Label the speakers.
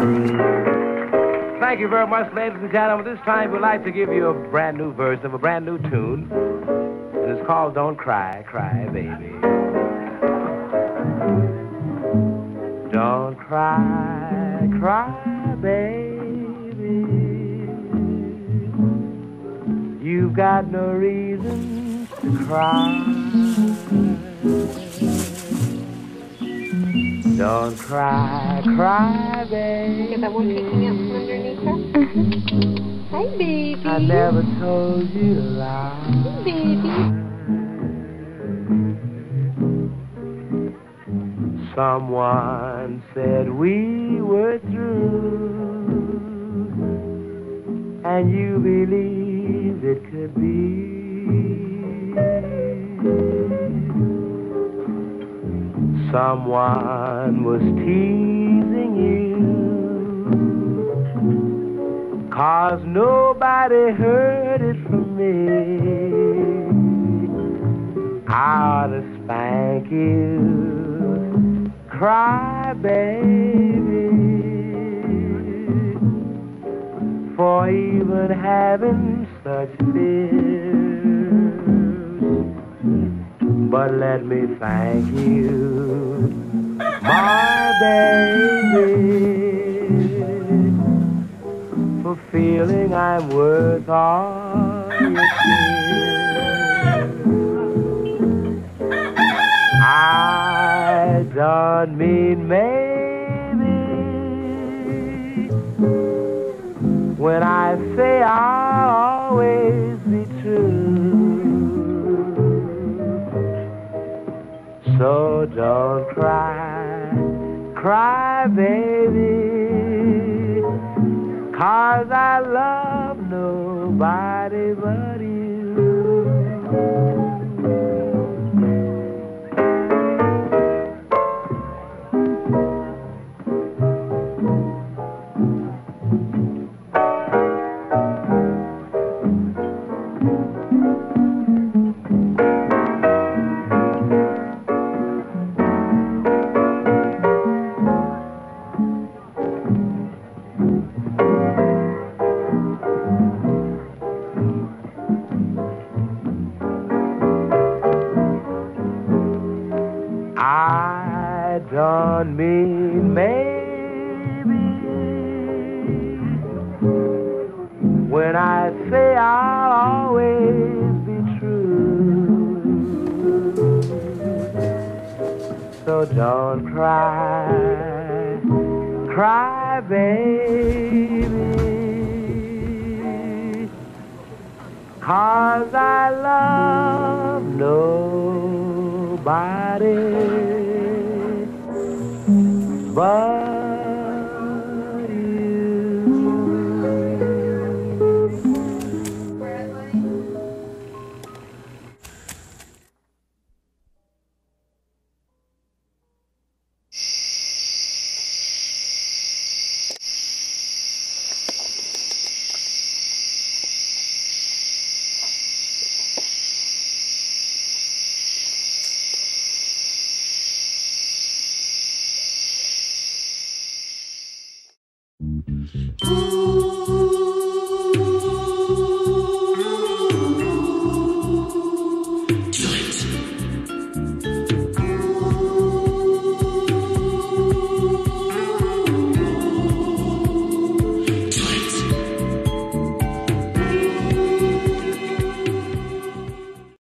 Speaker 1: Thank you very much, ladies and gentlemen. This time we'd like to give you a brand new version of a brand new tune. And it's called Don't Cry, Cry, Baby. Don't cry, cry, baby. You've got no reason to cry. Don't cry, cry, baby.
Speaker 2: Get that one picking up from underneath her? Hi, baby.
Speaker 1: I never told you to lie.
Speaker 2: Hey, baby.
Speaker 1: Someone said we were through, and you believed it could be. Someone was teasing you, 'cause nobody heard it from me. I ought to spank you, cry, baby, for even having such fears. But let me thank you, my baby, for feeling I'm worth all your tears. I don't mean maybe when I say I'll always be true. So don't cry, cry, baby, 'cause I love nobody but you. I don't mean maybe when I say I'll always be true. So don't cry, cry, baby, 'cause I love nobody but
Speaker 3: Ooh.